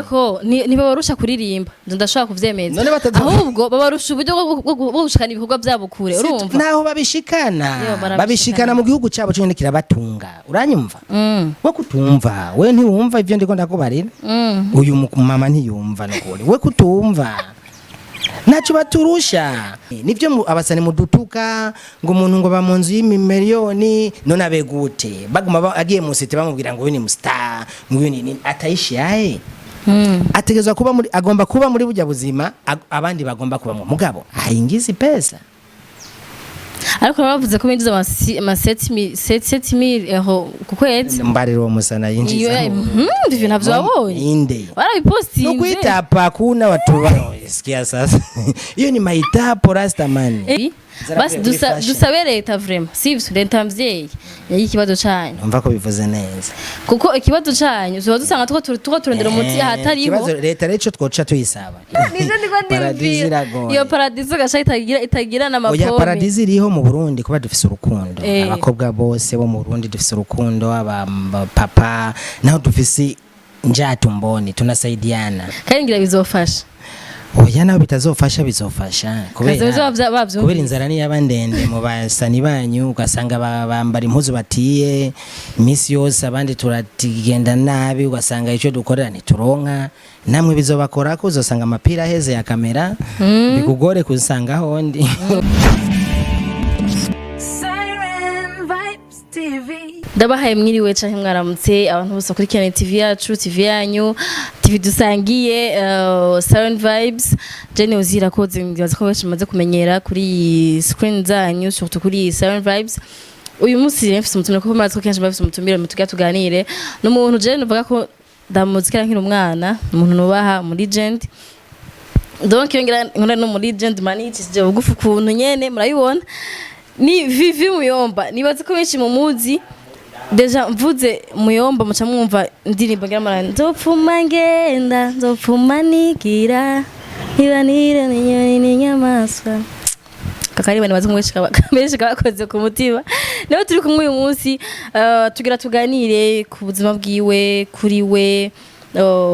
ko ntibabarusha kuririmba ndashaka kuvyemeza ahubwo babarusha uburyo bwo gushikana ibikorwa byabo kure urumva naho babishikana mu gihugu cyabo cyo kirabatunga uranyumva we kutumva we ntiwumva ivyo ndiko ndakubarira uyu mama ntiyumva nokuri we kutumva naco baturusha nivyo abasani mudutuka ngo umuntu ngo bamunzu y'imiliyoni none abegute baguma agiye mu site bamubwira ngo we ni star ngo ni atayishiyaye ategezwa kuba muri agomba kuba muri bujya buzima abandi bagomba kuba mu mugabo ayingiza pesa ariko bavuze ko binjiza ama 7000 euro ku kwezi mbariro wo musana yinjiza ndivyo navyo wabonye inde warabipostinze nukwitapa kuna watu sikia sasa hiyo ni maitapo rasta man basi dusabe leta vraiment sivyo leta mvyeyi ikibazo cyanyu umva ko bivuze neza kuko ikibazo cyanyu zo dusanga tuko turondera umuti hatari ikibazo leta reco twoca tuyisaba nizo ndiko ndivira iyo paradiso gasha itagira na mapome oya paradiso iriho mu Burundi kuba dufise urukundo abakobwa bose bo mu Burundi dufise urukundo aba papa naho dufise njatumboni tunasaidiana kandi ngira bizofasha oya naho bitazofasha bizofasha kubera inzara ni yabandende mu basani banyu ugasanga bambara impuzu batiye imisi yose abandi turatigenda nabi ugasanga ico dukorera ntituronka namwe bizobakora ko uzosanga amapira heze ya kamera bikugore kuzisanga hondi ndabahaye mwiriwe canke mwaramutse abantu bose kurikirana TV yacu TV yanyu TV dusangiye Silent Vibes jene uzira ko zingiza ko bamaze kumenyera kuri screen zanyu surtout kuri Silent Vibes uyu munsi nefise umutumire ko maze ko kenshi bafise umutumire mutuga tuganire n'umuntu jene uvuga ko ndamuzikira nkiri umwana umuntu nubaha muri legend donc yongera nkora no muri legend manitse bugufu kuntu nyene murayibona ni Vivi Muyomba nibaze ko benshi mu muzi deja mvuze Muyomba muca mwumva indirimbo ngira marana nzopfuma ngenda nzopfuma nigira ibanire n'inyamaswa kakari bane bazi kumweshika bakoze ku mutima niho turi kumwe uyu munsi tugira tuganire ku buzima bwiwe kuri we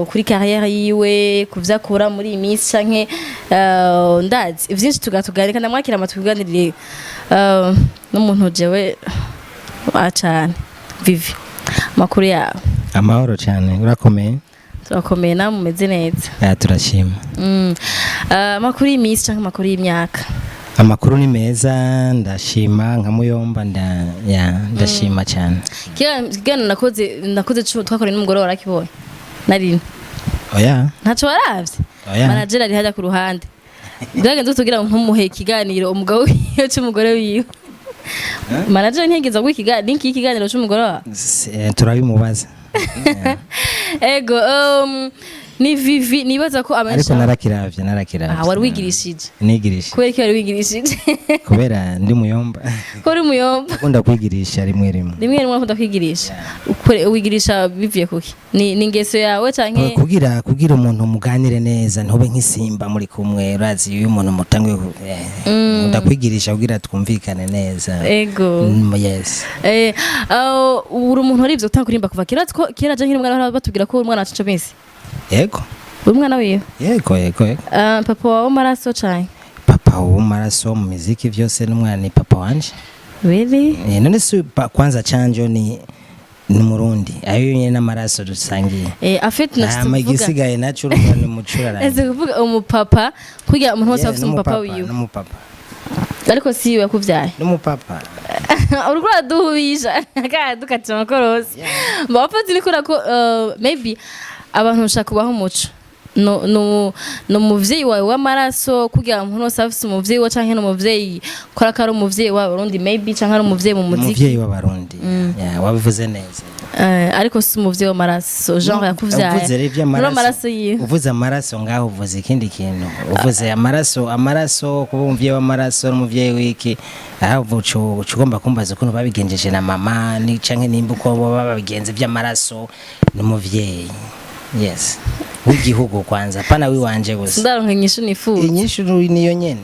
kuri carrière yiwe kuvyakura muri imisi canke ndazi ivyinshi tugatuganira kandi mwakira amatuganirire n'umuntu jewe acane Vivi makuru yawe amahoro cyane urakomeye turakomeye na mumeze neza turashima makuru y'imisi canke makuru y'imyaka amakuru ni meza ndashima nka Muyomba ndashima cyane kigana nakoze twakoreye n'umugore warakibonye nari oya ntaco waravye manager ari hajya ku ruhande bwagenze tugira nkumuhe ikiganiro umugabo wiyo cy'umugore wiyo manager ntigeza gwikiganiro n'ikiganiro cy'umugore wa turabimubaza ego ni Vivi nibaza ko ariko narakiravye wari wigirishije nigirishije kubera ko wari wigirishije kubera ndi Muyomba ko uri Muyomba ukunda kwigirisha rimwe ukunda kwigirisha wigirisha bivuye kuki ni ingeso yawe canke kugira umuntu muganire neza ntube nk'isimba muri kumwe urazi uyu muntu mutangwe ndakwigirisha kugira twumvikane neza ego yes uri umuntu wari ivyo utakurimba kuva kera je nkiri umwana batubwira ko umwana wacu bese yego umwana wiyo yego papa wawe maraso cyane papa wawe maraso mu muziki vyose n'umwana ni papa wanje really none si kwanza Canjo ni Murundi ayo nyene n'amaraso dusangiye afite nashituvuga igisigaye nacu ni mucurara ese kuvuga umupapa kugira umuntu wose afite umupapa wiyo n'umupapa ariko si we yakuvyaye n'umupapa urukura duhubisha dukatira amakorosi mbafati ni kura ko maybe abantu bashaka kubaho umuco no muvyeyi wawe w'amaraso kugira umuntu wose afite umuvyeyi wa canke no muvyeyi kora karo umuvyeyi wa Burundi maybe canke ari umuvyeyi mu muziki umuvyeyi wa Burundi wabivuze neza ariko si umuvyeyi w'amaraso genre yakuvyaye amaraso yiwe uvuze amaraso ngaho uvuze ikindi kintu uvuze amaraso kuba umuvyeyi w'amaraso n'umuvyeyi wiki aho ugomba kumbaza ukuntu babigenjeje na mama ni canke nimba uko babigenze by'amaraso n'umuvyeyi yes w'igihugu kwanza pana wiwanje gusa ndaronka inyishu nifuza inyishu niyo nyene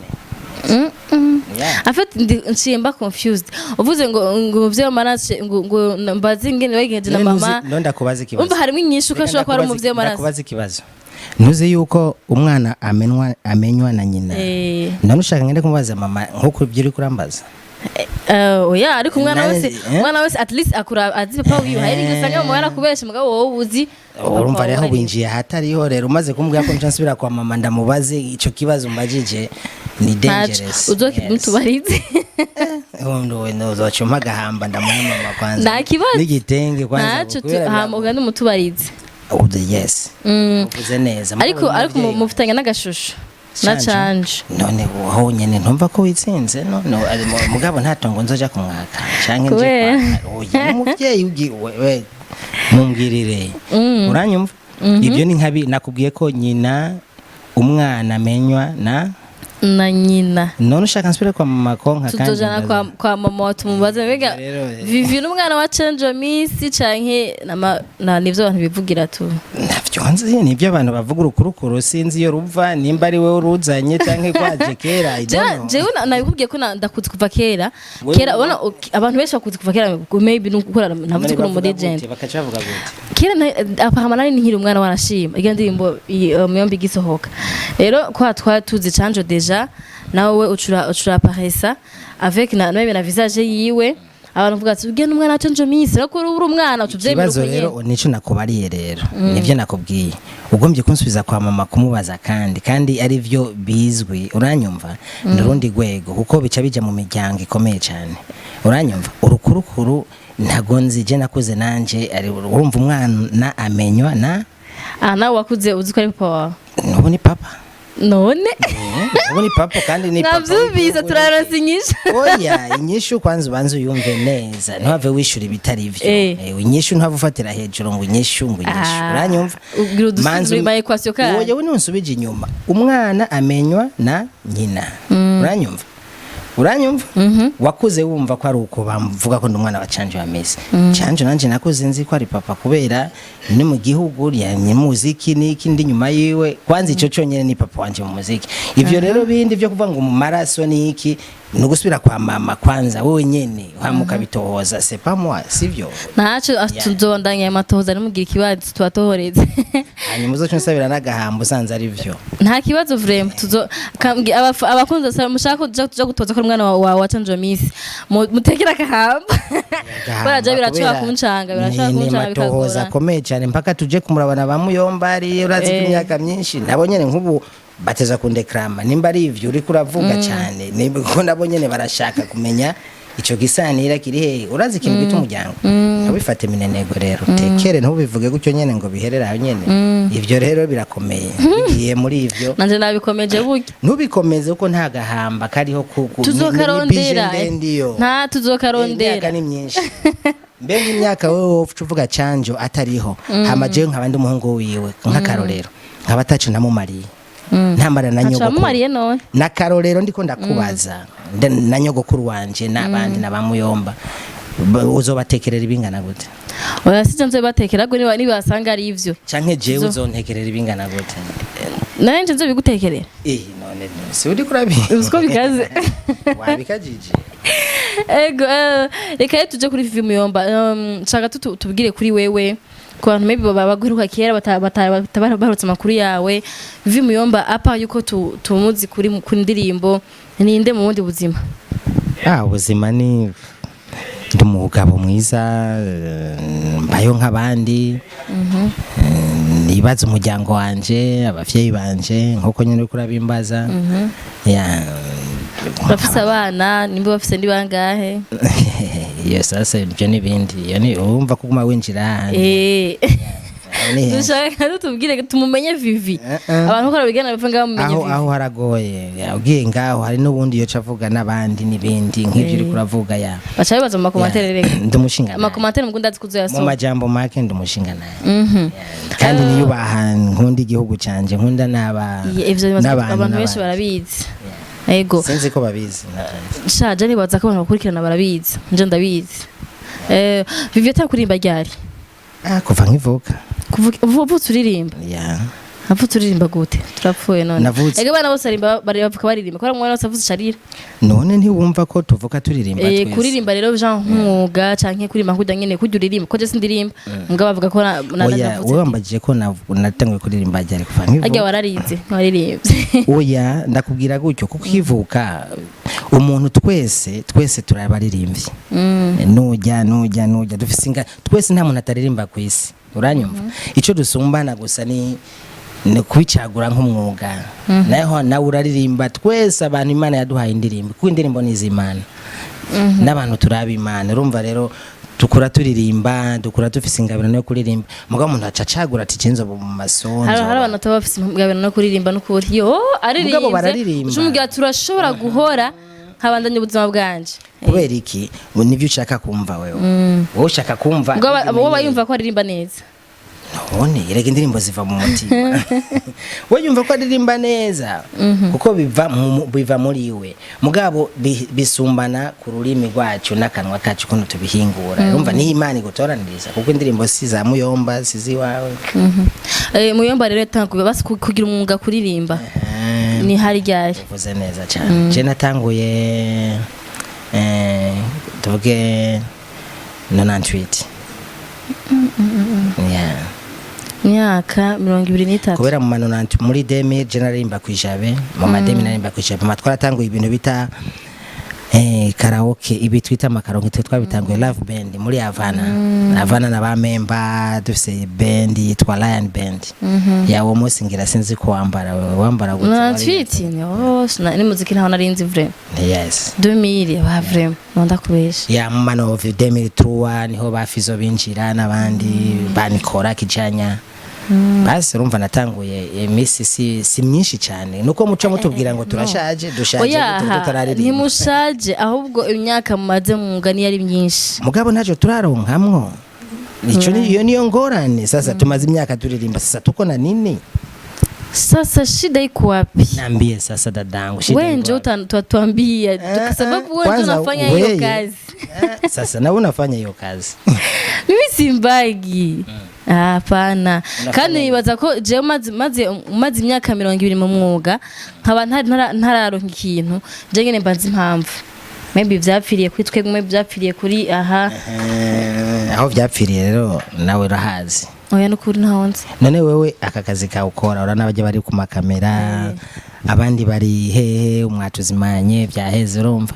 En fait nshimba confused uvuze ngo vyo marache ngo mbazi ngene bagenje na mama ndonda kubaza ikibazo umva harimo inyishu kashobora ko ari umuvyo marache kubaza ikibazo ntuzi yuko umwana amenywa na nyina none ushaka ngende kumubaza mama nkuko ibyo uri kurambaza oya ariko umwana wese at least akura azi papa wiwe hari ngisanga mu mwana kubesha mugabo wowe uzi urumva rero winjiye hatariho rero umaze kumbwira ko nsubira kwa mama ndamubaze ico kibazo mbajije ni dangerous uzokimutubarize no uzocuma gahamba ndamuha mama kwanza nta kibazo n'igitenge kwanza naco uganda umutubarize yes uvuze neza ariko mufitanya n'agashusho na canjo none wowe nyene ntumva ko witsinze no mugabo ntatongo nzoja kumwaka canke nje oya umuvyeyi ugiwe mumbwirire uranyumva ibyo ni nkabi nakubwiye ko nyina umwana amenywa na nyina none ushaka nsubire kwa mama konka kandi tuzojana kwa mama watumubaza mbega Vivi n'umwana wa Canjo Hamiss canke na nivyo abantu bivugira tu navyo nzi nivyo abantu bavuga urukurukuru sinzi iyo ruva nimba ari wewe uruzanye canke kwaje kera jewe nabikubwiye ko ndakuzi kuva kera ubona abantu benshi bakuzi kuva kera maybe nukora ntavuze ko muri legend bakacavuga gute kera apparemment nari nkiri umwana warashima iyo ndirimbo Muyomba igisohoka rero kwa twatuzi Canjo deja nawe ucura paresa avec na visage yiwe abantu vuga ati ugenda umwana wa Canjo Hamiss rako uri umwana utuvyemera uko rero nico nakubariye rero nivyo nakubwiye ugombye kunsubiza kwa mama kumubaza kandi ari vyo bizwi uranyumva n'urundi gwego kuko bica bija mu miryango ikomeye cyane uranyumva urukurukuru ntagonzi je nakuze nanje ari urumva umwana amenywa na nawe wakuze uzi ko ari papa wawe nubu ni papa none ubu ni papa kandi ni papa navyumvise turaronse inyishu oya inyishu kwanza ubanze uyumve neza ntwave wishura ibitari ivyo inyishu ntwave ufatira hejuru ngo inyishu uranyumva manzi ma equation ka oya we nunsubije inyuma umwana amenywa na nyina uranyumva wakuze wumva ko ari uko bamuvuga ko ndumwana wa Canjo Hamiss Canjo nanje nakuze nzi ko ari papa kubera ni mu gihugu yanye muziki niki ndi nyuma yiwe kwanza ico cyonyene ni papa wanje mu muziki ivyo rero bindi byo kuvuga ngo mu maraso niki nugusubira kwa mama kwanza wewe nyene hamuka bitohoza c'est pas moi sivyo naco tuzondanya amatohoza nimugira ikibazo twatohoreze hanyuma uzo cyonsabira nagahambo sanze ari vyo nta kibazo vraiment tuzo abakunze saba mushaka tuja gutoza ko umwana wa Canjo Hamiss mutekera kahamba baraje biracuka kuncanga bikagora komeye cyane mpaka tuje kumurabana ba Muyomba ari urazi imyaka myinshi nabo nyene nk'ubu bateza kundekrama nimba ari ivyo uri kuravuga cyane nibwo nabo nyene barashaka kumenya ico gisanira kiri he urazi ikintu gita umuryango abifate minenego rero tekere ntubivuge gutyo nyene ngo biherera nyene ivyo rero birakomeye bigiye muri ivyo nanje nabikomeje buryo ntubikomeze uko nta gahamba kariho tuzokarondera nta tuzokarondera imyaka ni myinshi mbega imyaka wewe uvuga Canjo atariho hamaje nk'abandi umuhungu wiwe nk'akarorero nk'abatacu namumariye ntamara na nyogokuru na karorero ndiko ndakubaza na nyogokuru wanje n'abandi n'abamuyomba uzobatekerera ibingana gute oya sije nzo batekera go niba basanga ari ivyo canke jewe uzontekerera ibingana gute nanje nzo bigutekerera none si uri kurabi usko bikaze wabikajije ego reka tuje kuri Vivi Muyomba nshaka tubwire kuri wewe ku bantu maybe baguheruka kera batabarutse amakuru yawe Vivi Muyomba apa yuko tumuzi kuri ndirimbo ninde mu bundi buzima ubuzima ni ndi umugabo mwiza mbayo nk'abandi nibaza umuryango wanje abavyeyi banje nkuko nyene uri kurabimbaza bafise abana nimba bafise ndi bangahe sasa ibyo n'ibindi yani urumva ko guma winjira dushaka tubwire tumumenye Vivi abantu ko bigana bivuga ngo mumenye Vivi aho haragoye ugiye ngaho hari n'ubundi yo cavuga n'abandi n'ibindi nk'ibyo uri kuravuga bacha bibaza mu commentaire rega ndumushingana mu commentaire mugunda zikuzoyasoma mu majambo make ndumushingana kandi niyubaha nkunda igihugu canje nkunda abantu benshi barabizi ego sinzi ko babizi shaje nibaza ko abantu bakurikirana barabizi nje ndabizi Vivi atakurimba ryari kuva nkivuka ubu turirimba Hafu turirimba gute turapfuye none Navutse. ege bana bose bari bavuka baririmba ko umwana wese avuze sharira none ntiwumva ko tuvuka turirimba twese kuririmba rero Jean nk'umwuga canke kuririmba kujya nyene kujya uririmba ko je sindirimba mbwa bavuga ko oya wowe wambajije ko natanguye kuririmba ryari kuva nk'ivu ajya wararize waririmbye oya ndakubwira gutyo kuko ivuka umuntu twese turabaririmbye nujya dufise inga twese nta muntu ataririmba ku isi uranyumva ico dusumbana gusa ni kwicagura nk'umwuga nawe uraririmba twese abantu Imana yaduhaye indirimbo kuko indirimbo ni iz'Imana n'abantu turaba Imana urumva rero dukura turirimba dukura dufise ingabiro no kuririmba mugabo umuntu acacagura ati cenzo mu masonzo hari abantu tabafise ingabiro no kuririmba no kuri yo aririmba cyumugira turashobora guhora nkabandanye ubuzima bwanje kubera iki nivyo ushaka kumva wewe wowe ushaka kumva ngo bayumva ko aririmba neza none irega indirimbo ziva mu mutima we yumva ko aririmba neza kuko biva muri we mugabo bisumbana ku rurimi rwacu n'akanwa kacu kuno tubihingura urumva ni Imana igutoraniriza kuko indirimbo si za Muyomba sizi wawe Muyomba rero yatanguye basi kugira umwuga kuririmba ni hari ryari uvuze neza cyane je natanguye tuvuge 98 yeah myaka 23 kubera mu manonanti muri demi generarimba kwijabe mu mademi narimba kwijabe matwara tanguye ibintu bita karaoke ibi twita makaronke twabitanguye love band muri Havana na bamemba dufise band yitwa Lion Band yawo munsi ngira sinzi ko wambara gute na tweet ni muziki ntaho narinzi vraiment yes 2000 ba vraiment nonda kubesha ya mu mano of 2003 niho bafizo binjira nabandi banikora kijanya basi urumva natanguye imisi si myinshi cyane nuko muca mutubwira ngo turashaje dushaje tutararirimba ntimushaje ahubwo imyaka mumaze mu ngani yari myinshi mugabo ntajo turaronkamwo nico niyo ngorane sasa tumaze imyaka turirimba sasa tuko na nini sasa shida iko wapi niambie sasa dadangu shida wewe ndio utatuambia kwa sababu wewe ndio unafanya hiyo kazi sasa na unafanya hiyo kazi mimi simbagi hapana kandi nibaza ko je maze imyaka 20 mu mwuga nkaba ntararonka ikintu je nyene mbanze impamvu maybe vyapfiriye kuri twegwe vyapfiriye kuri aho vyapfiriye rero nawe rahazi oya nukuri ntahonze none wewe aka kazi ka ukora urana baje bari ku makamera abandi bari hehe umwatuzimanye vyaheze urumva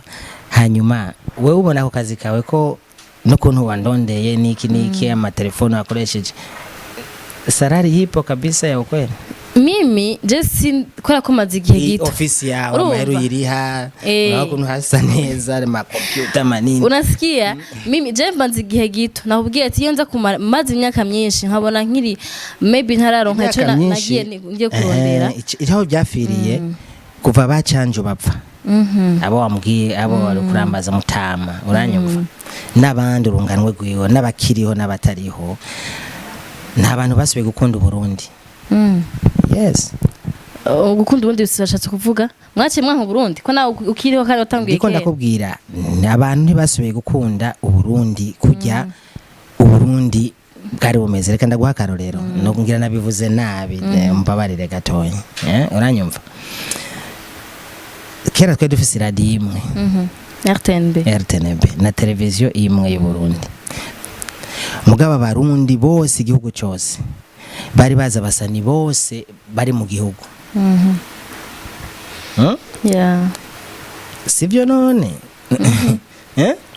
hanyuma wewe ubona ako kazi kawe ko nukuntu wandondeye niki amatelefone akoresheje salari hipo kabisa ya ukweli mimi jesi kora ko mazi igihe gito ofisi yawe amaheru yiriha ukuntu hasa neza ma computer manini unasikia mimi je mbanze igihe gito nakubwiye ati iyo nza kumara mazi imyaka myinshi nkabona nkiri maybe ntararonka ico nagiye ngiye kurondera iraho byafiriye kuva bacanjo bapfa abo wambwiye abo bari kurambaza mutama uranyumva n'abandi urunganwe gwiwe n'abakiriho n'abatariho nta bantu basubiye gukunda Uburundi yes gukunda Uburundi bishatse kuvuga mwace mwanka Uburundi ko nawe ukiriho kandi watanguye kera ndakubwira abantu ntibasubiye gukunda Uburundi kujya Uburundi bwari bumeze reka ndaguha karorero no ngira nabivuze nabi mbabarire gatonya uranyumva kera twe dufise radio imwe RTNB na televiziyo imwe y'u Burundi mugaba barundi bose igihugu cyose bari baza abasani bose bari mu gihugu yeah sivyo none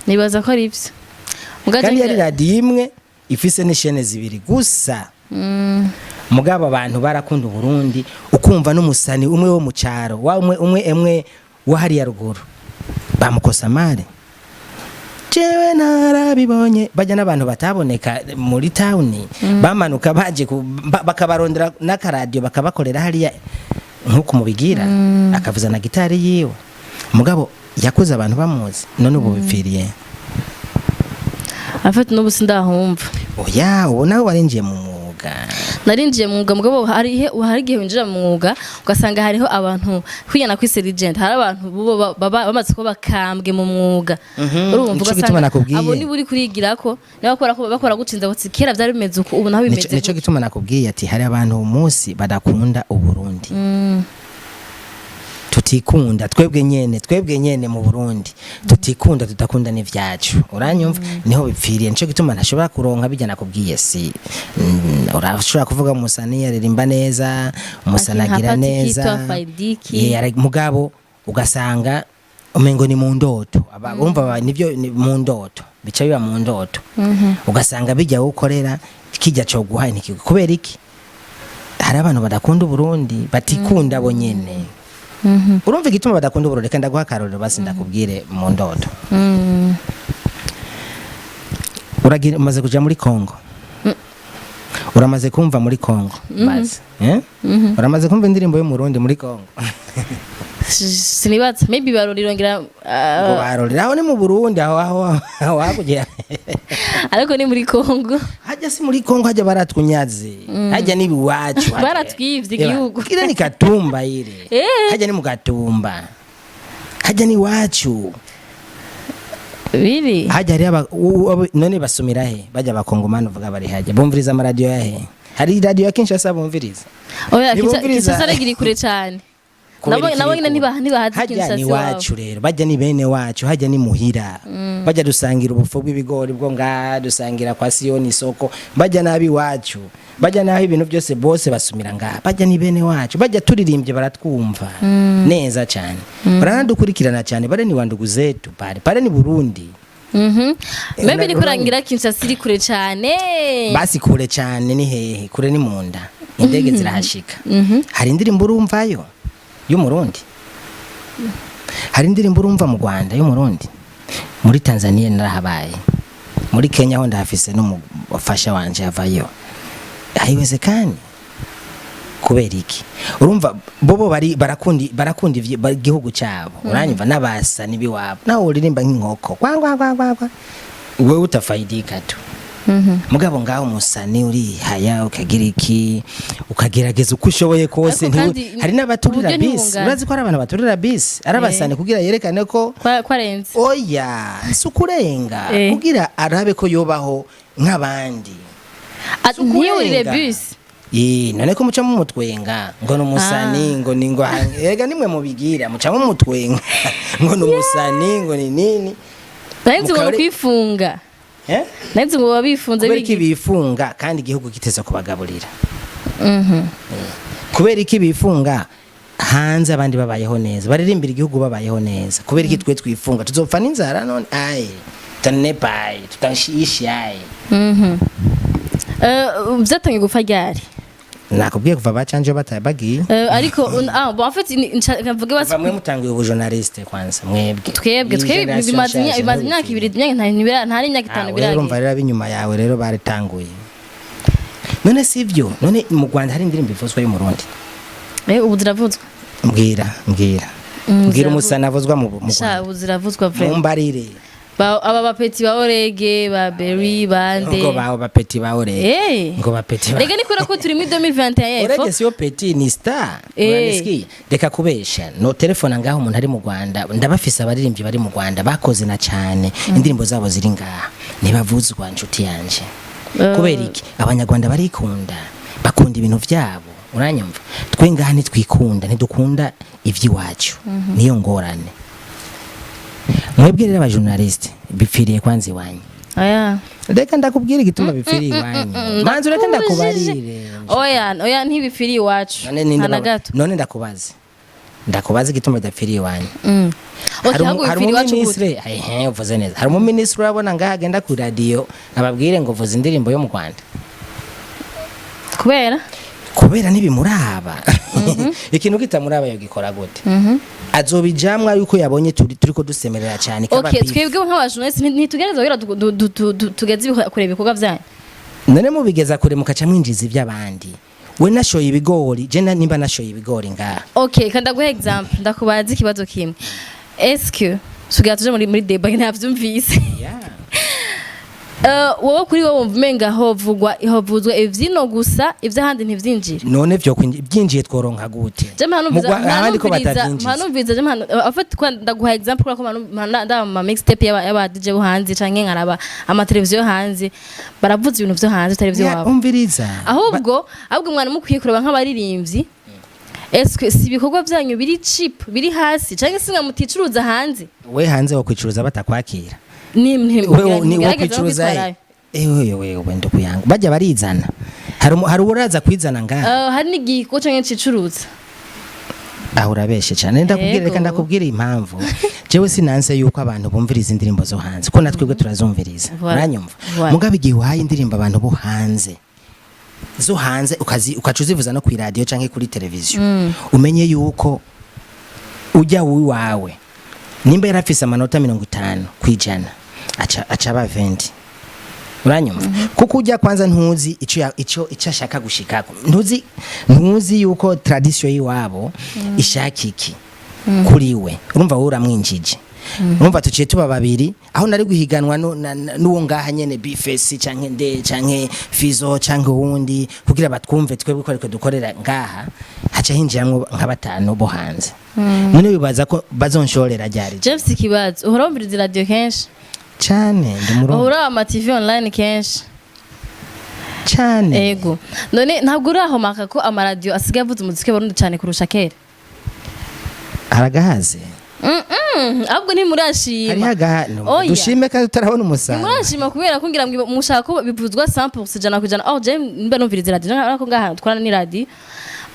nibaza ko ari ivyo kandi yari radio imwe ifise n'ishene zibiri gusa mugaba abantu barakunda Uburundi ukumva n'umusani umwe wo mu cyaro wa umwe wa hari ya ruguru bamukosa mare jewe narabibonye bajya n'abantu bataboneka muri town bamanuka baje bakabarondera n'akaradio bakabakorera hariya nkuko mubigira akavuza na gitari yiwe mugabo yakuze abantu bamuzi none ubu bipfiriye afite n'ubu sindahumva oya ubu nawe warinjiye mu mwuga narinjiye mu mwuga mugabo hari igihe winjira mu mwuga ugasanga hariho abantu kwiyana kwise legend hari abantu bamaze ko bakambwe mu mwuga urumva ugasanga abo ni buri kurigirako bakora gucinza bati kera byari bimeze uko ubu naho bimeze nico gituma nakubwiye ati hari abantu umunsi badakunda Uburundi tutikunda twebwe nyene mu Burundi tutikunda tudakunda n'ivyacu uranyumva niho bipfiriye nico gituma ntashobora kuronka bijya nakubwiye si urashobora kuvuga umusani yaririmba neza umusani agira neza mugabo ugasanga umengo ni mu ndoto urumva nivyo mu ndoto bica biba mu ndoto ugasanga bijya gukorera kijya cyo guha niki kubera iki hari abantu badakunda Uburundi batikunda bo nyene urumva igituma badakunda Uburundi kandi ndaguha akarorero basi ndakubwire mu ndoto umaze kuja muri Kongo uramaze kumva muri Kongo basi uramaze kumva indirimbo yo mu Burundi muri Kongo sinibatse maybe barorira aho ni mu Burundi aho hakugira ariko ni muri Kongo hajya si muri Kongo hajya baratwunyaze hajya ni biwacu baratwivye igihugu kira ni Katumba ire hajya ni mu Gatumba hajya ni wacu biri hajya ari none basumira he bajya bakongomana uvuga bari hajya bumviriza ama radio yahe hari radio ya Kinshasa bumviriza oya Kinshasa regiri kure cyane nabo nyine ntibahazi hajya ni wacu rero bajya ni bene wacu hajya ni muhira bajya dusangira ubufu bw'ibigori bwo nga dusangira kwa Siyoni isoko bajya nabi wacu bajya naho ibintu byose bose basumira nga bajya ni bene wacu bajya turirimbye baratwumva neza cyane baranadukurikirana cyane bare ni wandugu zetu pare ni Burundi maybe ni kurangira Kinshasa iri kure cyane basi kure cyane ni hehe kure ni munda indege zirahashika hari indirimbo urumvayo y'umurundi hari indirimbo urumva mu Rwanda y'umurundi muri Tanzania narahabaye muri Kenya ho ndahafise n'umufasha wanje avayo ahiweze kandi kubera iki urumva bobo barakunda igihugu cyabo uranyumva n'abasani biwabo naho uririmba nk'inkoko kwangwa wewe utafaidika tu mugabo ngaho umusani uri haya ukagira iki ukagerageza uko ushoboye kose hari n'abaturira bisi urazi ko ari abantu baturira bisi arabasani kugira yerekane ko kwarenze oya sukurenga kugira arabe ko yobaho nk'abandi ntiyurire bisi none ko muca mu mutwenga ngo n'umusani ngo ni ngo ega nimwe mubigira muca mu mutwenga ngo n'umusani ngo ni nini nanzi ngo kwifunga nanzi ngo babifunze kubera iki bifunga kandi igihugu kiteza kubagaburira kubera iki bifunga hanze abandi babayeho neza baririmbira igihugu babayeho neza kubera iki twe twifunga tuzopfa n'inzara none tutanepaye tutashishyaye byatangiye gupfa ryari nakubwiye kuva bacanje batabagiye ariko bon en fait nkavuga basi bamwe mutangiye ubujournaliste kwanza twebwe bimaze imyaka 2 ntari imyaka 5 birage urumva rero binyuma yawe rero baritanguye none sivyo none mu Rwanda hari indirimbo ivuzwa yo mu Burundi ubu ziravuzwa mbwira umusana avuzwa mu Rwanda ubu ziravuzwa vraiment mumbarire aba bapeti ba orege ba berry bande ngo ba bapeti ba orege ngo bapeti ba rega nikora ko turi muri 2021 orege sio petit ni star uraniski reka kubesha no telefone ngaho umuntu ari mu Rwanda ndabafise abaririmbyi bari mu Rwanda bakoze na cyane indirimbo zabo ziri ngaha nibavuzwa inshuti yanje kubera iki abanyarwanda barikunda bakunda ibintu byabo uranyumva twe ngaha nitwikunda ntidukunda ivy'iwacu niyo ngorane mwebwe rero abajournaliste bipfiriye kwanza iwanyu reka ndakubwira igituma bipfiriye iwanyu manzi reka ndakubarire oya ntibipfiriye iwacu none ndakubaza igituma bidapfiriye iwanyu hari umuminisitiri uvuze neza hari umuminisitiri urabona ngaha agenda ku radio ababwire ngo vuza indirimbo yo mu Rwanda kubera ntibimuraba ikintu kitamuraba yogikora gute azobijamwa yuko yabonye turiko dusemerera cyane twebwe nk'abajournaliste ntitugereza wera tugeze kureba ibikorwa byanyu none mubigeza kure mukaca mwinjiza iby'abandi we nashoye ibigori je nimba nashoye ibigori ngaha kandi ndaguha example ndakubaza ikibazo kimwe est-ce que sugira tuje muri débat ntavyumvise wowe kuri wowe wumva umenga hovuzwa ivyino gusa ivy'ahandi ntivyinjire none vyo byinjiye tworonka gute ahandi ko batavyinjiye mpanumviza afite kwa ndaguha example ko ndaba ma mixtape y'aba DJ bo hanze canke nkaraba ama televiziyo hanze baravuza ibintu vyo hanze utari vyo wabo umviriza ahubwo mwana mukwiye kureba nk'abaririmbyi eske si ibikorwa byanyu biri cheap biri hasi canke singa muticuruza hanze we hanze wo kwicuruza batakwakira ni wo kwicuruza wewe ndo kuyanga bajya barizana hari uraza kwizana ngaha hari n'igiko canke cicuruza aho urabeshe cyane ndakubwira impamvu jewe sinanse yuko abantu bumviriza indirimbo zo hanze ko natwebwe turazumviriza uranyumva mugabe igihe uhaye indirimbo abantu bo hanze zo hanze ukacuzivuza no ku radio canke kuri televiziyo umenye yuko ujya wawe nimba yarafise amanota 50 kwijana aca ba 20 uranyumva kuko ujya kwanza ntuzi ico ashaka gushikako ntuzi yuko tradition yiwabo ishakiki kuri we urumva wowe uramwinjije urumva tuciye tuba babiri aho nari guhiganwa n'uwo ngaha nyene bifesi canke fizo canke wundi kugira batwumve twebwe ko ariko dukorera ngaha haca hinjiramwo nka batanu bo hanze none bibaza ko bazonshorera ryari James kibazo uhora umviriza radio kenshi cyane ndumuro uhora ama TV online kenshi cyane ego none ntabwo uraho maka ko ama radio asigaye avuza umuziki w'Uburundi cyane kurusha kera haragahaze ahubwo ntimurashima dushime kandi tutarabona umusaruro ntimurashima kubera ko ngira ngo mushaka ko bivuzwa 100% jana kujana je mba numviriza radio ariko ngaha twarana ni radio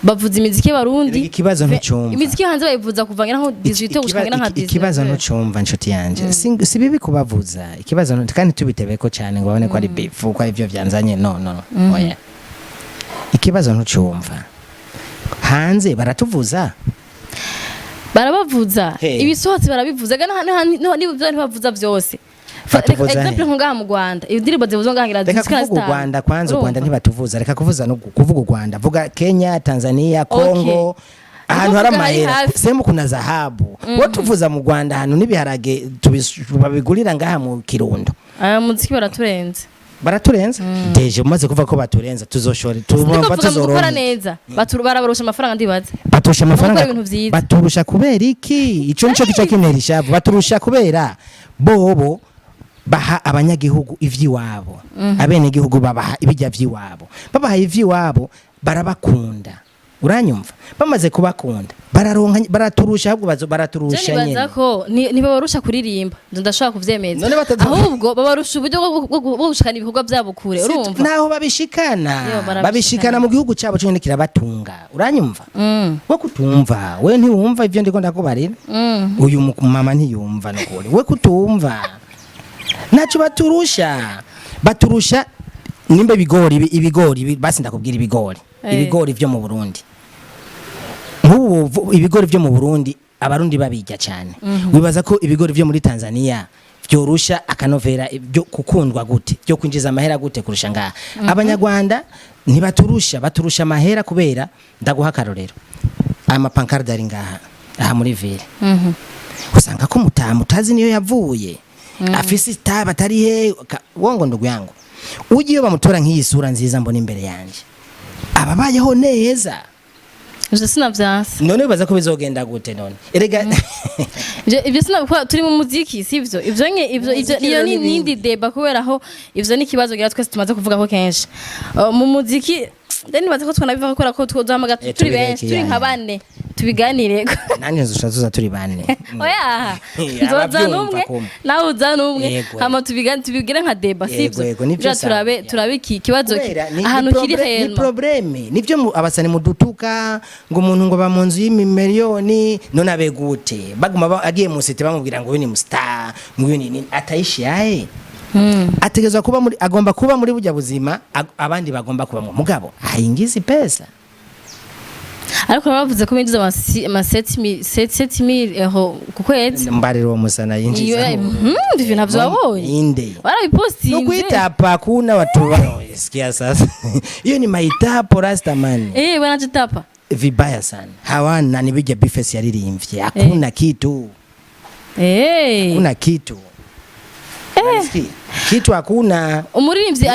bavuza imiziki y'Abarundi ikibazo ntucumva imiziki hanze bayivuza kuvangira nko 18 gushika nka 19 ikibazo ntucumva nshuti yanje si bibi kubavuza ikibazo kandi tubitebeko cyane ngo babone ko ari bifu ko ari byo byanzanye no oya ikibazo ntucumva hanze baratuvuza barabavuza ibisohotse barabivuza niba ntibavuza byose example ngaha mu Rwanda indirimbo zivuza ngaha reka kuvuga u Rwanda kwanza u Rwanda ntibatuvuza reka kuvuza no kuvuga u Rwanda vuga Kenya Tanzania Congo ahantu hari amahera semu kuna zahabu watuvuza mu Rwanda ahantu nibiharage babigurira ngaha mu Kirundo muziki baraturenze deje umaze kuva ko baturenza tuzoshore tubumva tuzoronka neza barabarusha amafaranga ndibaze baturusha amafaranga baturusha kubera iki ico nico gica kinera ishavu baturusha kubera bobo baha abanyagihugu ivyiwabo abene gihugu babaha ibijya vyiwabo babaha ivyiwabo barabakunda uranyumva bamaze kubakunda bararonka baraturusha ahubwo baraturusha nyene nibaza ko nibabarusha kuririmba ndashaka kuvyemeza ahubwo babarusha uburyo bwo gushikana ibikorwa byabo kure urumva naho babishikana mu gihugu cyabo cyo kirabatunga uranyumva we kutumva we ntiwumva ivyo ndiko ndakubarira uyu mama ntiyumva nukuri we kutumva naco baturusha nimba ibigori basi ndakubwira ibigori vyo mu Burundi ibigori vyo mu Burundi abarundi babijya cyane wibaza ko ibigori vyo muri Tanzania byorusha akanovera byo kukundwa gute byo kwinjiza amahera gute kurusha ngaha abanyarwanda baturusha amahera kubera ndaguha karorero amapankarda ari ngaha aha muri ville usanga ko mutazi niyo yavuye afisi taba tari he wongo ndugu yangu ugiye bamutora nk'iyi sura nziza mbona imbere yanje ababayeho neza je sinavyanse none bibaza ko bizogenda gute none erega ibyo sinabikwa turi mu muziki sivyo ivyo iyo ni nindi deba kubera aho ivyo ni kibazo gira twese tumaze kuvuga ko kenshi mu muziki nibaza ko twanabiva kubera ko twozahamagara turi benshi turi nka bane tubiganire nanje nzushazuza turi bane oya nzoza numwe nawe uza numwe hama tubigire nka deba sivyo turabe iki kibazo ahantu kiri heno ni probleme nivyo abasani mudutuka ngo umuntu ngo bamunzu y'imiliyoni none abegute baguma agiye mu site bamubwira ngo we ni star ngo ni ataishi yae ategezwa kuba muri agomba kuba muri bujya buzima abandi bagomba kuba mu mugabo hayingizi pesa ariko bavuze ko binjiza ama 7000 euro ku kwezi mbariro musana yinjiza ndivyo navyo wabonye inde warabipostinze nukwitapa kuna watu sikia sasa hiyo ni maitapo rasta man wanajitapa vibaya sana hawana nibija bifesi yaririmbye hakuna kitu hakuna kitu kitu hakuna. Umuririmbyi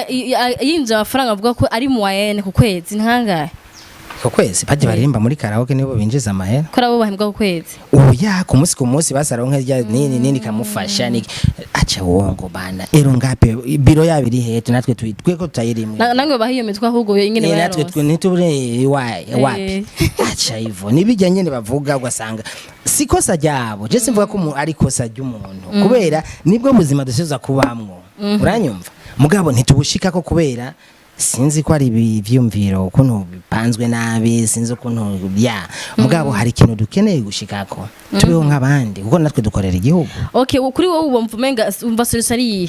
yinjira amafaranga avuga ko ari mu wayene ku kwezi nkangahe ku kwezi baje baririmba muri karaoke nibo binjiza amahera ko abo bahembwa ku kwezi oya ku munsi basaronka rya nini kamufasha ni acha wongo bana ero ngape biro yabiri hetu natwe twitwe ko tutayirimwe nangwe bahiyo mitwa ahubwo nyine bayaronse natwe ntitubure wapi acha hivyo nibijya nyene bavuga ugasanga sikosa ryabo je simvuga ko ari kosa ry'umuntu kubera nibwo buzima dushobora kubamwo uranyumva mugabo ntitubushika ko kubera sinzi ko ari ivyumviro ukuntu bipanzwe nabi sinzi ukuntu mugabo hari ikintu dukeneye gushikako tubeho nk'abandi kuko natwe dukorera igihugu okay kuri wowe ubumva umenga umva solution ari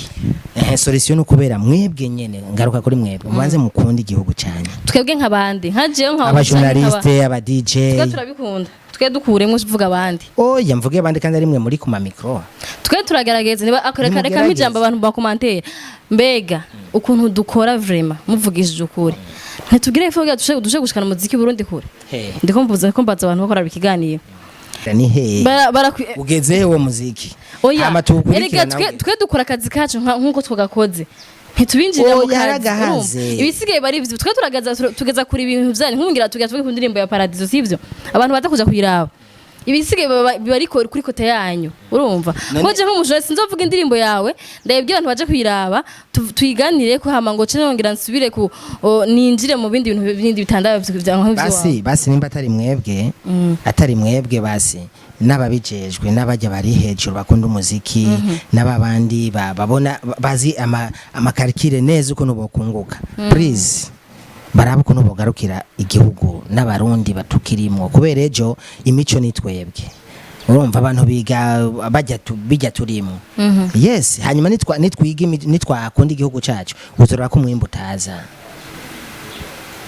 solution ukubera mwebwe nyene ngaruka kuri mwebwe mubanze mukunda igihugu cyane twebwe nk'abandi nkaje nka abajournaliste aba DJ twe turabikunda twe dukuremo uvuga abandi oya mvuge abandi kandi ari mwe muri ku micro twe turagerageza niba reka nk'ijambo abantu ba commentaire mbega ukuntu dukora vraiment muvugishije ukuri ntitugire ifoga dushe gushikana umuziki Burundi kure ndiko mvuze ko mbaza abantu bakora bikiganiye ni he ugeze uwo muziki oya twe dukora akazi kacu nkuko twagakoze ntitubinjira mu kazi ibisigaye bari ivyo twe tugeza kuri ibintu vyane nkungira tugeza ku ndirimbo ya Paradiso sivyo abantu batakuja kuyiraba ibisigaye bari kuri kote yanyu urumva koje nk'umujura sinzovuga indirimbo yawe ndayibwira abantu baje kuyiraba tuyiganire ko hama ngo cene ngira nsubire ku ninjire mu bindi bintu bindi bitandaye basi nimba atari mwebwe basi n'ababijejwe n'abajya bari hejuru bakunda umuziki n'ababandi babona bazi amakarikire neza uko nubokunguka please baraba ukuntu bogarukira igihugu n'abarundi batukirimo kubera ejo imico nitwebwe urumva abantu biga bijya turimo yes hanyuma nitwakunda igihugu cyacu uzorora ko umwimbu utaza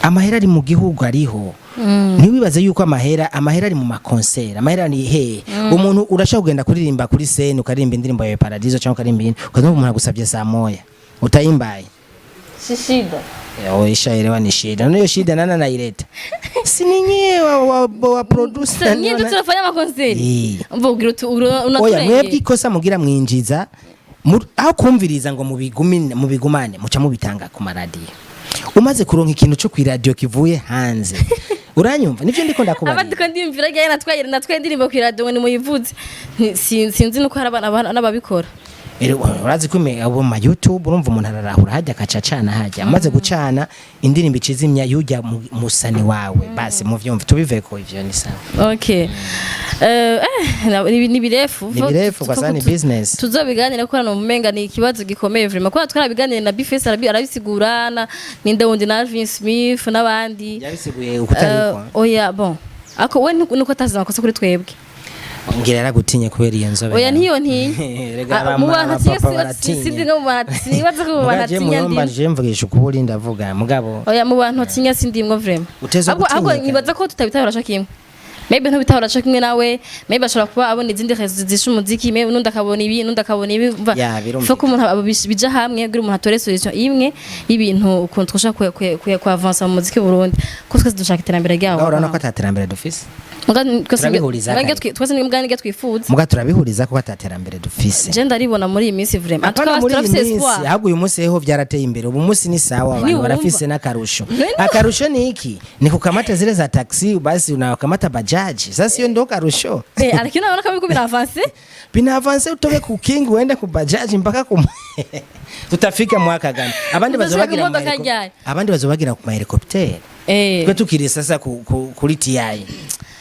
amahera ari mu gihugu ariho ntiwibaze yuko amahera ari mu makonseri amahera ni he umuntu urashaka kugenda kuririmba kuri scene ukaririmba indirimbo ya Paradiso cyangwa ukaririmba ukaza umuntu agusabye saa moya utayimbaye shishida ishaelewa ni shida niyo shida nana naileta si ninyi wa producer nyinyi tunafanya makonseri mvugira oya mwebwe ikosa mugira mwinjiza aho kumviriza ngo mubigumane muca mubitanga ku maradiyo umaze kuronka ikintu cyo ku radio kivuye hanze uranyumva nivyo ndiko ndakubara abadiko ndimvira gaye natwaye ndirimbo ku radio ni muyivuze sinzi nuko hari abana n'ababikora urazi ko abo ma YouTube urumva umuntu ararahura hajya kacacana hajya amaze gucana indirimbo icizimya yujya musani wawe basi mu vyumva tubive ko ivyo ni sawa okay ni birefu kwa ni business tuzobiganira ko hano mumenga ni ikibazo gikomeye vraiment ko twarabiganira na Bifes arabisigurana ninde wundi na Alvin Smith n'abandi yabisiguye ukutariko oya bon ako we nuko atazana kosa kuri twebwe ngira yaragutinye kubera iyo nzobe oya ntiyo mu bantu sindi ngo mu bantu sibaza ko mu bantu atinya ndi je mvugisha ukuburi ndavuga mugabo oya mu bantu atinya sindi ngo vraiment ahubwo nibaza ko tutabitabira shakimwe maybe ntubitabira shakimwe nawe maybe ashobora kuba abona izindi rezo zisha umuziki maybe nundi akabona ibi fo ko umuntu bija hamwe kugira umuntu atore solution imwe y'ibintu ukuntu twashaka ku avancer mu muziki Burundi ko twese dushaka iterambere ryawo urabona ko ataterambere dufise twese n'imugani twifuza muga turabihuriza ko ataterambere dufise je ndaribona muri iyi minsi vraiment turafise espoir ahubwo uyu munsi ho byarateye imbere ubu munsi ni sawa abantu barafise n'akarusho ni iki ni kukamata zile za taxi basi unakamata bajaji sasa hiyo ndo karusho lakini naona kama biko binavance utoke ku king uende ku bajaji mpaka ku tutafika mwaka gani abandi bazobagira ku helicopter kwa tukiri sasa kuri TI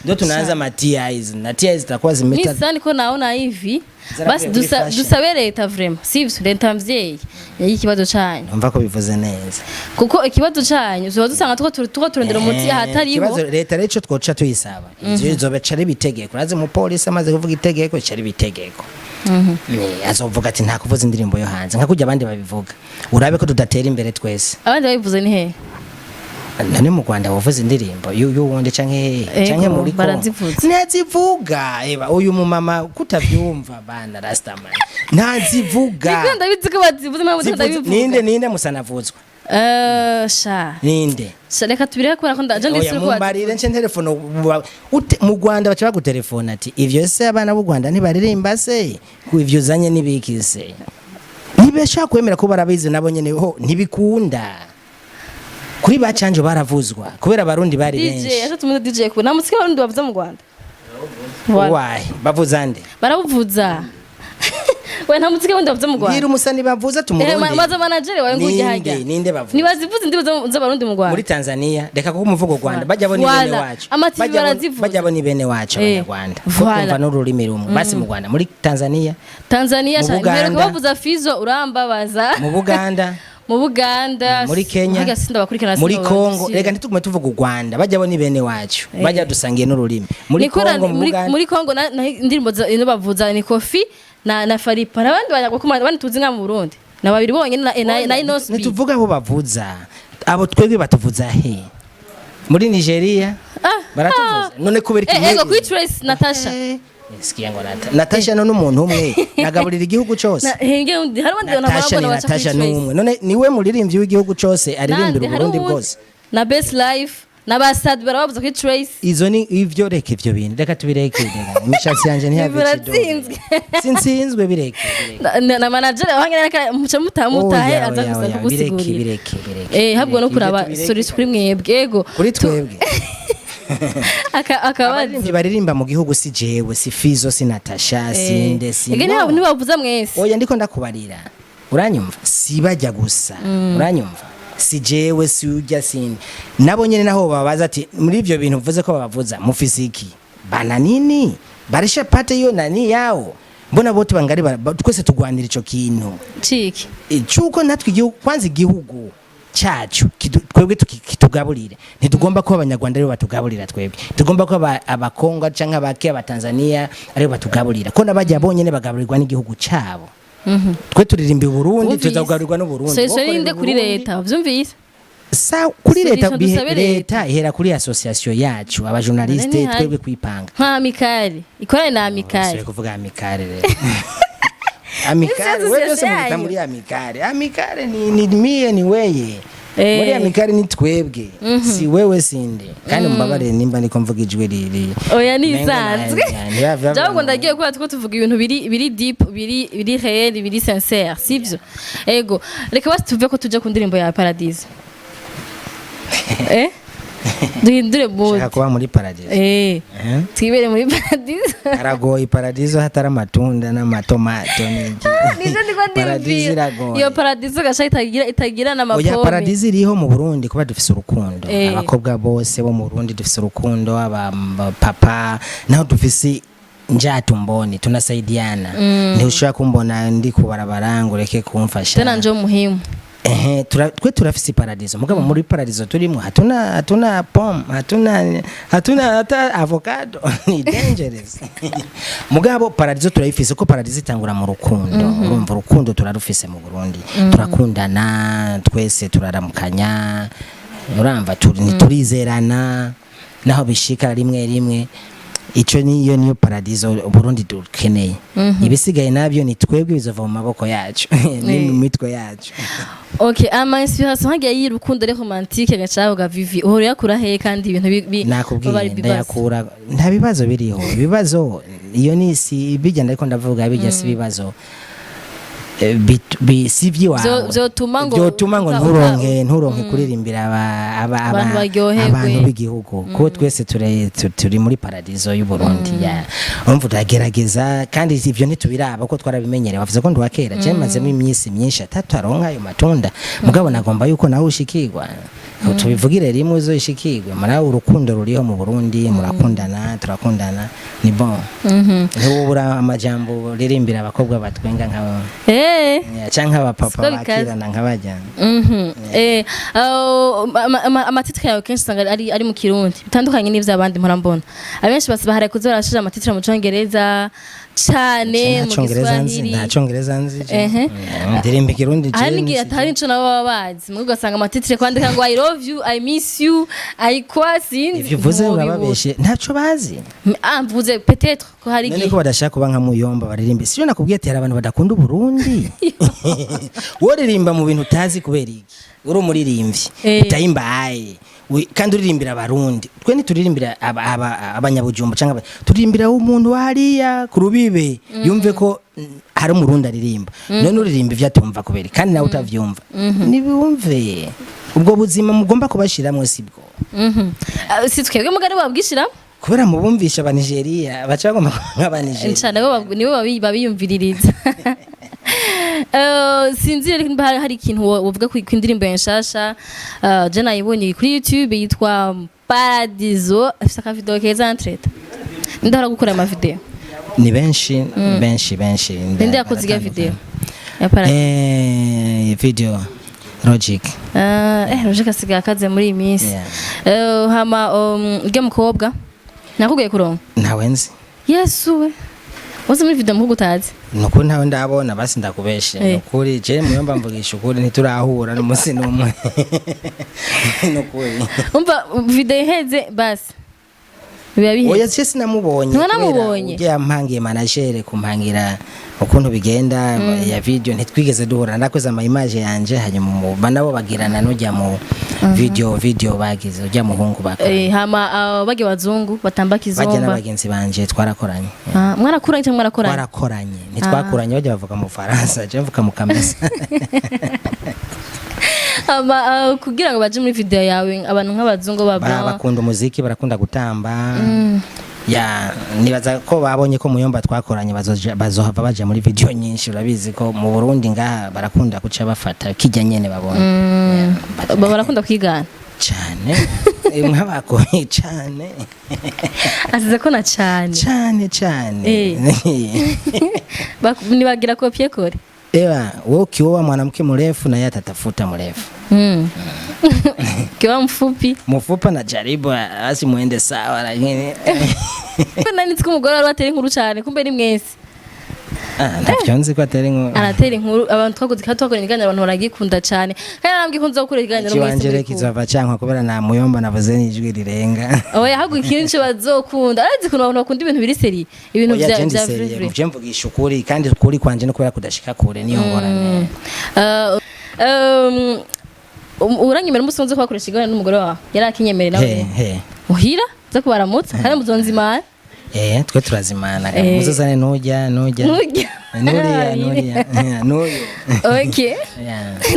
ndio tunaanza ma TIs na TIs zitakuwa zimeta mimi sasa naona hivi basi dusabe leta vraiment sivyo leta mvyeyi ikibazo cyanyu umva ko bivuze neza kuko ikibazo cyanyu zo dusanga tuko turondera umuti hatari ikibazo leta reco twoca tuyisaba ivyo izobeca ari bitegeko naze mu police amaze kuvuga itegeko cyari bitegeko azovuga ati nta kuvuza indirimbo yo hanze nka kujya abandi babivuga urabe ko tudatera imbere twese abandi babivuze ni he none mu Rwanda wavuze indirimbo y'uwundi canke muri ko ntazivuga eba uyu mu mama kutavyumva bana rastaman ntazivuga nikunda biziko bazivuze mpamvu ndabivuga ninde musanavuzwa sha ninde reka tubire ko ndaje ndisi ko mbarire nce telefone mu Rwanda baca bagutelefona ati ivyo se abana b'u Rwanda ntibaririmba se ku ivyo zanye nibikise ntibashaka kwemera ko barabizi nabo nyene ho ntibikunda kuri ba Canjo baravuzwa kubera abarundi bari benshi DJ acha tumuze DJ ko namusike abarundi bavuza mu Rwanda why bavuza nde baravuza we nta muziki wundi bavuza mu Rwanda ngira umusani bavuza tumurundi maze manager wawe ngujye hajya ninde bavuza nibazivuze ndi z'abarundi mu Rwanda muri Tanzania reka ko umuvugo Rwanda bajya bo ni bene wacu bajya bo ni bene wacu abanyarwanda kumva n'ururimi rumwe basi mu Rwanda muri Tanzania cyane bavuza Fizo urambabaza mu Buganda muri Kenya muri Congo reka ntitugume tuvuga u Rwanda bajya bo ni bene wacu bajya dusangiye n'ururimi muri Congo muri Congo indirimbo bavuza ni Kofi na Faripa nabandi banyagukuma tuzi nka mu Burundi na babiri bonyine na Inosbi nituvuga aho bavuza abo twebwe batuvuza he muri Nigeria baratuvuza none kubera iki ego kuri Trace Natasha sikia ngo Natasha no n'umuntu umwe nagaburira igihugu cyose Natasha n'umwe none niwe muririmbyi w'igihugu cyose aririmbira Uburundi bwose na Best Life n'abasad barabavuza kuri Trace izo ni ivyo reka ivyo bintu reka tubireke imishatsi yanje ntiyabikido sinsinzwe bireke na manager wange reka muca mutahe azagusa kugusigurira habwo no kuraba sorry kuri mwebwe ego kuri twebwe akabazi baririmba mu gihugu si jewe si Fizo si Natasha si Ndesi ege ntibavuza mwese oya ndiko ndakubarira uranyumva si bajya gusa uranyumva si jewe si ujya sindi nabo nyene naho babaza ati muri ivyo bintu uvuze ko babavuza mu fiziki bana nini barisha pate yo nani yao mbona bote bangari twese tugwanira ico kintu ciki cyuko natwe igihugu kwanza igihugu cyacu twebwe kitugaburire ntitugomba ko abanyarwanda aribo batugaburira twebwe tugomba ko abakongo canke abake abatanzania aribo batugaburira ko nabajya bonyene bagaburirwa n'igihugu cyabo twe turirimba Burundi tuzagugarurirwa no Burundi so inde kuri leta vyumvise sa kuri leta ihera kuri association yacu aba journaliste twebwe kwipanga nka mikari ikorane na mikari kuvuga amikari amikari wewe se muri muri amikari ni mie ni weye muri amikari ni twebwe si wewe sinde kandi mbabarire nimba niko mvuga ijwe riri oya nisanzwe jago ndagiye kwa tuvuga ibintu biri deep biri réel biri sincère sivyo ego reka basi tuve ko tuje ku ndirimbo ya Paradise duhindure mood shaka kuba muri Paradise twibere muri Paradise aragoye Paradise hatari amatunda n'amatomato n'iki nizo ndiko Paradise iragoye iyo Paradise gashaka itagira n'amapome oya Paradise iriho mu Burundi kuba dufise urukundo abakobwa bose bo mu Burundi dufise urukundo papa naho dufise njatumboni tunasaidiana ntiushaka kumbona ndi kubarabara ngo reke kumfasha tena njo muhimu twe turafise Paradiso mugabo muri Paradiso turimo hatuna pom hatuna hata avocado ni dangerous mugabo Paradiso turayifise ko Paradiso itangura mu rukundo urumva urukundo turarufise mu Burundi turakundana twese turaramukanya urumva turizerana naho bishika rimwe ico niyo Paradiso Burundi dukeneye ibisigaye nabyo ni twebwe bizova mu maboko yacu ni mu mitwe yacu okay ama inspiration hagiye y'urukundo romantique gacaho ga Vivi uhoro yakura he kandi ibintu nakubwiye ndayakura nta bibazo biriho ibibazo iyo ni si bijya ndiko ndavuga bijya si bibazo sivyi wawe vyotuma ngo nturonke kuririmbira abantu b'igihugu ko twese turi muri Paradiso y'u Burundi urumva turagerageza kandi ivyo ntitubiraba ko twarabimenyereye bavuze ko ndwakera je mazemo imyisi myinshi atatu aronka ayo matunda mugabo nagomba yuko nawe ushikirwa tubivugire rimwe uzoyishikirwe maraho urukundo ruriho mu Burundi murakundana turakundana ni bon ntubura amajambo ririmbira abakobwa batwenga nk'abo canke abapapa bakirana nk'abajyana amatitre yawe kenshi usanga ari mu Kirundi bitandukanye n'ivyo abandi murambona abenshi basibahara kuzo barashira amatitre mu Congereza cyane mu Kiswahili nta Congereza nzi ndirimba Kirundi je hari atari nico nabo babazi mu gasanga amatitre kwandika ngo I love you I miss you I kwasinzi ivyo vuze urababeshe ntaco bazi mvuze peut-être ko hari gihe niko badashaka kuba nka Muyomba baririmba siyo nakubwiye ati hari abantu badakunda Uburundi woririmba mu bintu utazi kubera iki uri umuririmbyi utayimbaye kandi uririmbira abarundi twe ntituririmbira abanyabujumba cyangwa turirimbira umuntu hariya ku rubibe yumve ko hari umurundi aririmba none uririmba ivyo atumva kubera kandi nawe utavyumva nibumve ubwo buzima mugomba kubashiramwe sibwo si twebwe mugari wabwishira kubera mubumvisha aba Nigeria baca bagomba nk'aba Nigeria cyane nibo babiyumviririza sinzi rero hari ikintu wovuga ku indirimbo yanshasha je nayibonye kuri YouTube yitwa Paradiso afite aka video keza entreta ndahora gukora ama video ni benshi ndende yakoze video ya video Logic Logic asigaye akaze muri iyi minsi hama ujya mukobwa nakubwiye kuronka ntawenzi Yesu we wose muri video muhugu utazi nuko ntawe ndabona basi ndakubeshe nukuri je Muyomba mvugisha ukuri ntiturahura n'umusi n'umwe nukuri umva video iheze basi biba bihe oya je sinamubonye ujye yampangiye manager kumpangira ukuntu bigenda ya video ntitwigeze duhura ndakoze ama image yanje hanyuma banabo bagirana n'ujya mu video bagize ujya muhungu bakora hama bage bazungu batamba kizomba bajya n'abagenzi banje twarakoranye mwarakuranye cyangwa twarakoranye ntitwakuranye bajya bavuga mu Faransa je mvuga mu Kamesa ama kugira ngo baje muri video yawe abantu nk'abazungu bakunda umuziki barakunda gutamba ya nibaza ko babonye ko Muyomba twakoranye bazohava baje muri video nyinshi urabizi ko mu Burundi ngaha barakunda kuca bafata kijya nyene babonye barakunda kwigana cyane nk'abakoye cyane asize ko na cyane nibagira kopie kore ewa wewe ukiwa mwanamke mrefu na yeye atatafuta mrefu kiwa mfupi na jaribu asi muende sawa lakini nani tiko umugore wari watera inkuru cyane kumbe ni mwese ndavyonzi ko atera inkuru aratera inkuru abantu twakoze katwakora ibiganiro abantu baragikunda cyane kandi narambye kunze gukora ibiganiro mwese kiwanje kizava cyankwa kubera na Muyomba navuze n'ijwi rirenga oya hagu ikintu bazokunda arazi kuno abantu bakunda ibintu biri seri ibintu bya vivre je mvugisha ukuri kandi ukuri kwanje no kubera kudashika kure niyo ngorane uranyemera umusonze kwakoresha iganiro n'umugore wawe yarakinyemere nawe muhira zo kubaramutsa kandi muzonzimana twe turazimana muzozane nujya nuyo okay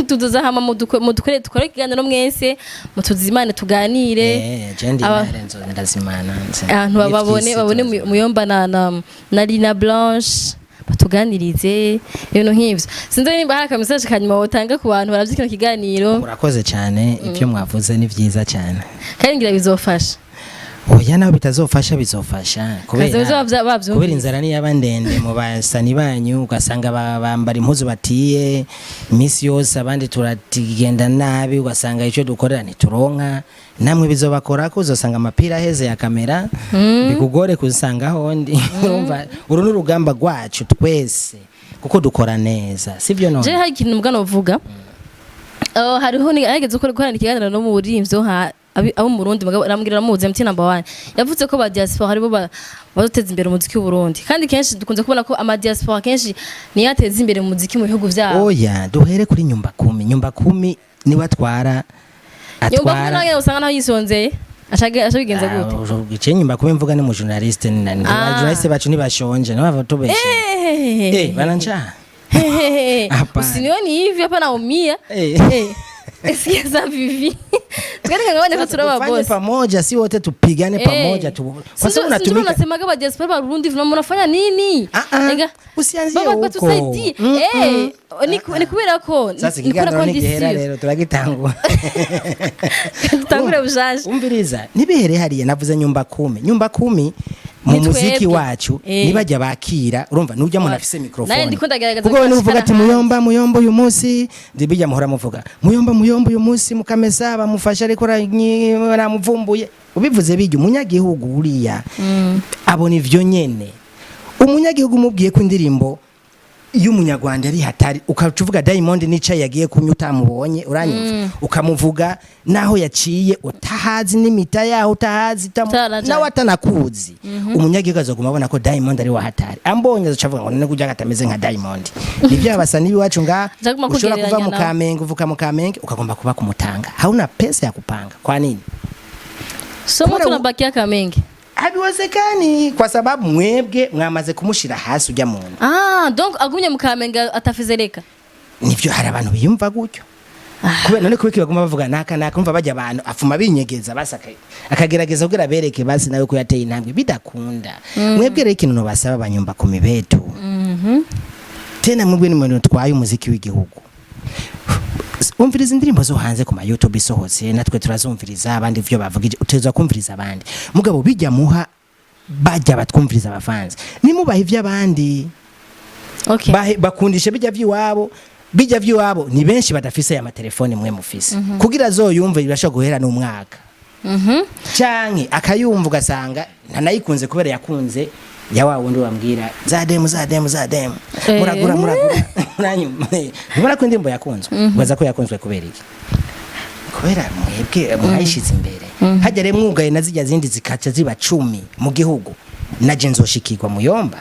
tuduza hama mudukore tukore ikiganiro mwese mutuzimane tuganire ndazimana abantu babone Muyomba na Lina Blanche batuganirize ibintu nk'ivyo sinzi nimba hari akamesaje kanyuma wotanga ku bantu baravyikina kiganiro urakoze cyane ibyo mwavuze ni vyiza cyane kandi ngira bizofasha oya nawe bitazofasha bizofasha kubera inzara ni yabandende mu basani banyu ugasanga bambara impuzu batiye imisi yose abandi turatigenda nabi ugasanga icyo dukorera ntituronka namwe bizobakora ko uzosanga amapira heze ya kamera bikugore kuzanga hondi urumva uru n'urugamba rwacu twese kuko dukora neza sivyo none je hari ikintu mbwana uvuga hariho ni ageze gukora ikiganiro no mu burimvyo abo mu Burundi ramubwira muze MT number 1 yavuze ko ba diaspora haribo bazoteza imbere umuziki w'u Burundi kandi kenshi dukunze kubona ko ama diaspora kenshi ni yateza imbere umuziki mu bihugu byabo oya duhere kuri nyumba 10 ni watwara atwara nyumba 10 usanga naho yisonzeye ashabigenza gute gice nyumba 10 mvuga ni mu journaliste ni nani journaliste bacu ni bashonje no bava tubeshe banancha usinioni hivi hapa naumia Sikiza Vivi. Tukani ngabanya kwa turaba boss. Tufanye pamoja si wote tupigane pamoja tu. Kwa sababu unatumika. Sisi tunasemaga ba diaspora ba Burundi mnafanya nini? Usianzie huko. Baba tusaidie. Ni kubera ko nikora condition. Rero turagitangwa. Tutangure bujaje. Umbiriza. Nibihere hariye navuze nyumba 10. Nyumba 10 mu muziki wacu nibajya bakira urumva nujya munafise microphone kuko we nuvuga ati Muyomba uyu munsi ndibijya muhora muvuga Muyomba uyu munsi mukamesa bamufasha ariko namuvumbuye ubivuze bijya umunyagihugu uriya abona ivyo nyene umunyagihugu mubwiye ku indirimbo y'umunyarwanda ari hatari ukavuga Diamond nico yagiye kunyuta mubonye uranyumva ukamuvuga naho yaciye utahazi n'imita yaho utahazi nawe atanakuzi umunyagihugu azoguma abona ko Diamond ari wa hatari ambonye azavuga ngo none kujya gatameze nka Diamond nivyo abasani biwacu nga ushobora kuva mu Kamenge uvuka mu Kamenge ukagomba kuba kumutanga hauna pesa ya kupanga kwa nini somo tunabakia Kamenge habiwezekani kwa sababu mwebwe mwamaze kumushira hasi ujya muntu. Donc agumye mukamenga atafizereka. Nivyo hari abantu biyumva gutyo. Kubera none kubiki baguma bavuga naka kumva bajya abantu afuma binyegeza basaka akagerageza kugira bereke basi nawe ko yateye intambwe bidakunda. Mwebwe rero ikintu no basaba banyumba ku mibeto. Tena mwebwe ni muntu twaye umuziki w'igihugu. Umviriza indirimbo zo hanze ku ma YouTube isohotse natwe turazumviriza abandi ivyo bavuga uteza kumviriza abandi mugabo bijya muha bajya batwumviriza abafanzi nimubaha ivy'abandi. Bakundishe bijya vy'iwabo ni benshi badafise ya matelefone mwe mufise kugira zoyumve birasha guhera n'umwaka canke akayumva ugasanga ntanayikunze kubera yakunze ya wa wundi wambwira zademu muragura mura ko indimbo yakunzwe baza ko yakunzwe kubera iki kubera mwebwe mwayishize imbere hajya re mwugaye nazijya zindi zikaca ziba 10 mu gihugu naje nzoshikirwa Muyomba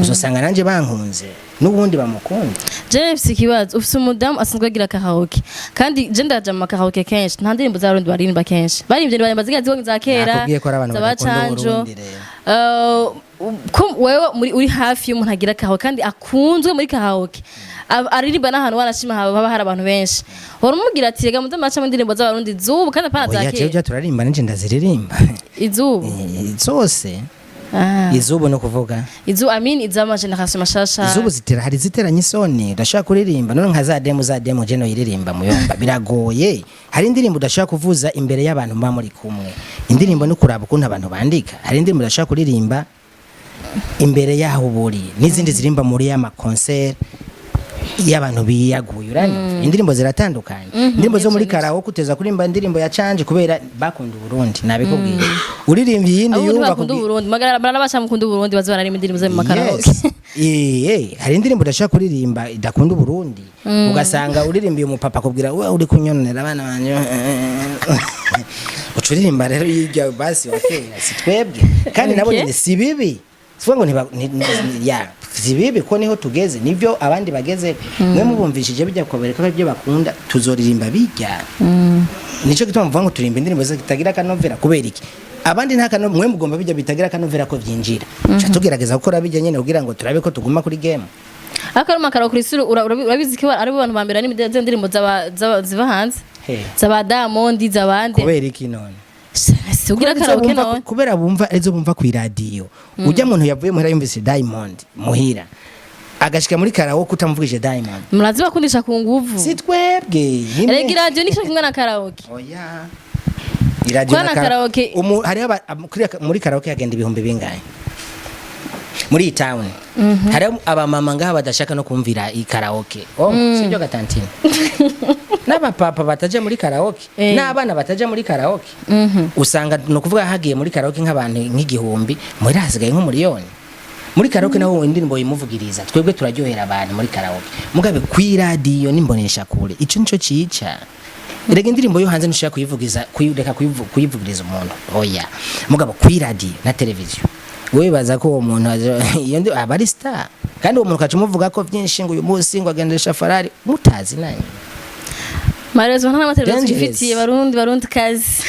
uzosanga nanje bankunze n'ubundi bamukunda. Je mfise ikibazo ufise umudamu asanzwe agira karaoke kandi je ndaja mu karaoke kenshi nta ndirimbo z'abarundi barimba kenshi barimvye ndirimbo ziga za kera za Canjo. Wewe uri hafi y'umuntu agira karaoke kandi akunzwe muri karaoke aririmba n'ahantu wanashima haba hari abantu benshi urumubwira ati rega muze macha mu ndirimbo z'abarundi zubu kandi apana za kera. Oya je turarimba nje ndaziririmba izubu zose. Izubu no kuvuga izu izama generation mashasha izubu zitera hari ziteranye isoni ndashaka kuririmba none nka za demo je no yiririmba Muyomba biragoye hari indirimbo ndashaka kuvuza imbere y'abantu mba muri kumwe indirimbo no kuraba ukuntu abantu bandika hari indirimbo ndashaka kuririmba imbere yaho buri n'izindi zirimba muri ya ma concert y'abantu biyaguye uranye indirimbo ziratandukanye indirimbo zo muri karaoke kuteza kurimba indirimbo ya Canjo kubera bakunda Uburundi nabikubwiye uririmvye yindi yumva bakunda Uburundi magara barabasha mukunda Uburundi bazora rimwe indirimbo zo mu karaoke hari indirimbo ndashaka kuririmba idakunda Uburundi ugasanga uririmbiye umupapa kubwira we uri kunyonera abana banje ucuririmba rero yijya basi wakera sitwebwe kandi nabo nyine si bibi sivuga ngo zibibi ko niho tugeze nivyo abandi bageze mwe mubumvishije bijya kubereka ko ibyo bakunda tuzoririmba bijya nico gituma mvuga ngo turimba indirimbo zitagira kanovera kubera iki abandi nta kano mwe mugomba bijya bitagira kanovera ko vyinjira cha tugerageza gukora bijya nyene kugira ngo turabe ko tuguma kuri game akaruma karo kuri suru urabizi ko ari abantu bambera n'indirimbo ziva hanze zaba Diamond zabande kubera iki none Sugira karaoke none kubera bumva ezo bumva ku radio ujya muntu yavuye muhira yumvise Diamond muhira agashika muri karaoke utamuvugije Diamond murazi bakundisha ku nguvu sitwebwe rega radio nico kimwe na karaoke oya iradio na karaoke hari muri karaoke yagenda ibihumbi bingahe muri town hari abamama ngaha badashaka no kumvira i karaoke sibyo gatantine n'abapapa bataje muri karaoke n'abana bataje muri karaoke usanga no kuvuga hagiye muri karaoke nk'abantu nk'igihumbi muri hasigaye nk'umuriyoni muri karaoke naho indirimbo yimuvugiriza twebwe turaryohera abantu muri karaoke mugabe kwi radio nimbonesha kure ico nico cica rega indirimbo yo hanze ntushaka kuyivugiza kuyireka kuyivugiriza umuntu oya mugabo kwi radio na televiziyo wewe baza ko uwo muntu iyo ndi abari star kandi uwo muntu kacumuvuga ko byinshi ngo uyu munsi ngo agendesha Ferrari mutazi nanyi Marezo nta mateleviziyo ifitiye barundi kazi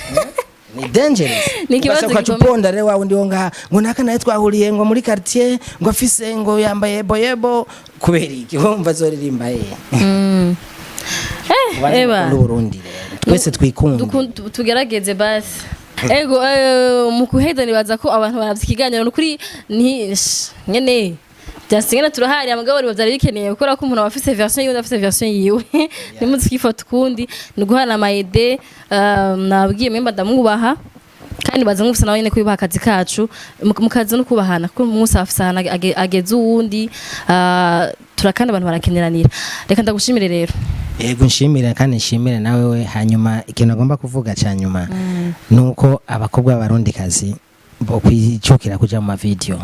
ni dangerous nikibazo kwacuponda rero wa undi wonga ngo naka naye twahuriye ngo muri quartier ngo afise ngo yambaye boyebo kubera iki wumva zoririmba eba Uburundi twese twikunda tugerageze basi ego mu kuheza nibaza ko abantu baravye ikiganiro n'ukuri nyene byasingana turahari amagabo bavyari bikeneye gukora ko umuntu afise version yiwe afise version yiwe nimuzi kifata kundi ni guhana amayede nabwiye memba ndamwubaha kandi baza nkufisa nawe nyene kubibaha akazi kacu mukazi no kubahana ko Musa afisa ageze uwundi turakanda abantu barakeneranira reka ndagushimire rero yego nshimira kandi nshimire nawe we hanyuma ikintu agomba kuvuga cyanyuma nuko abakobwa b'abarundikazi bo kwicukira kuja mu video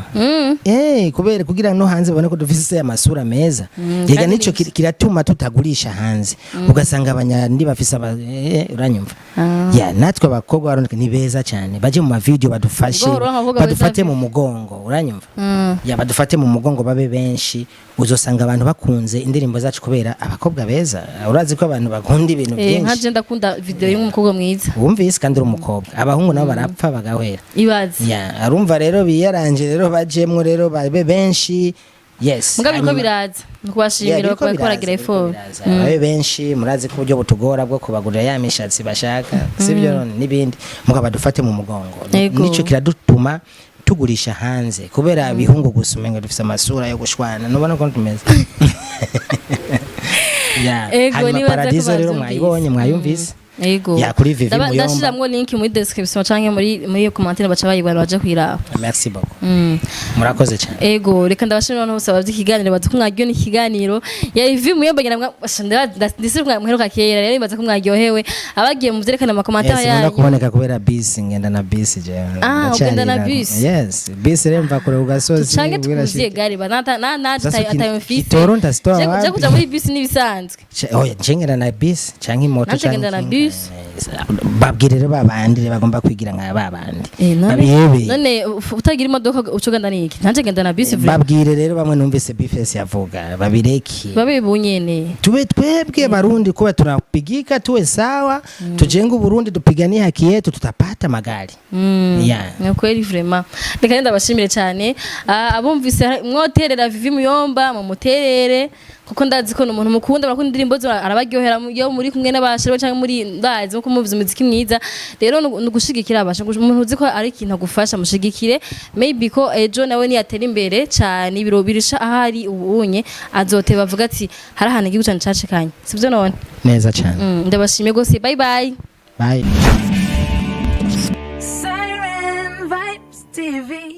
kubera kugira no hanze bone ko dufise amasura meza yega nico kiratuma tutagurisha hanze ugasanga abanyandi bafise uranyumva ya natwe abakobwa barondeka ni beza cyane baje mu video badufate mu mugongo uranyumva ya badufate mu mugongo babe benshi uzosanga abantu bakunze indirimbo zacu kubera abakobwa beza urazi ko abantu bakunda ibintu byinshi nkaje ndakunda video y'umukobwa mwiza wumvise kandi uri umukobwa abahungu nabo barapfa bagahwera ibazi ya arumva rero biyaranje rero bajemwe rero babe benshi yes mugabe ko biraza nukubashimira ko bakoragira effort babe benshi murazi ko uburyo butugora bwo kubagurira ya mishatsi bashaka sivyo none nibindi mugaba dufate mu mugongo nico kiradutuma tugurisha hanze kubera bihungu gusumenga dufise amasura yo gushwana nubona ko tumeze ya ego ni paradiso rero mwayibonye mwayumvise ego ya kuri Vivi Muyomba ndashiramwo link muri description canke muri commentaire baca bayibana baje kwiraba merci beaucoup murakoze cyane ego reka ndabashimira no bose abavye ikiganiro bazi ko mwaryohe n'ikiganiro ya Vivi Muyomba ngira ndisiri mwaheruka kera rero baza ko mwaryohewe abagiye mu vyerekana ama commentaire yanyu yes kuboneka kubera bus ngenda na bus je ugenda na bus yes bus rero mva kure ugasozi canke tukuziye gari atayo mfise Toronto store je kuja muri bus nibisanzwe oya ngenda na bus canke moto canke babwirere babandi bagomba kwigira nka babandi none utagira imodoka ucuganda niki nanje genda na bus babwire rero bamwe numvise bifesi yavuga babireki babibunyene tuwe twebwe barundi kuba tunapigika tuwe sawa tujenga Uburundi tupiganie haki yetu tutapata magari ya kweli vraiment reka ndabashimire cyane abumvise mwoterera Vivi Muyomba mu muterere kuko ndazi ko umuntu mukunda barakunda indirimbo zo arabaryohera yo muri kumwe n'abashira cyangwa muri ndazi ko muvuze umuziki mwiza rero nugushigikira abasha umuntu uzi ko ari ikintu agufasha mushigikire maybe ko ejo nawe ni yatera imbere cyane ibiro birisha ahari ubunye azote bavuga ati hari ahantu igihugu cyane cacikanye sivyo none neza cyane ndabashimiye gose bye bye bye Siren Vibes TV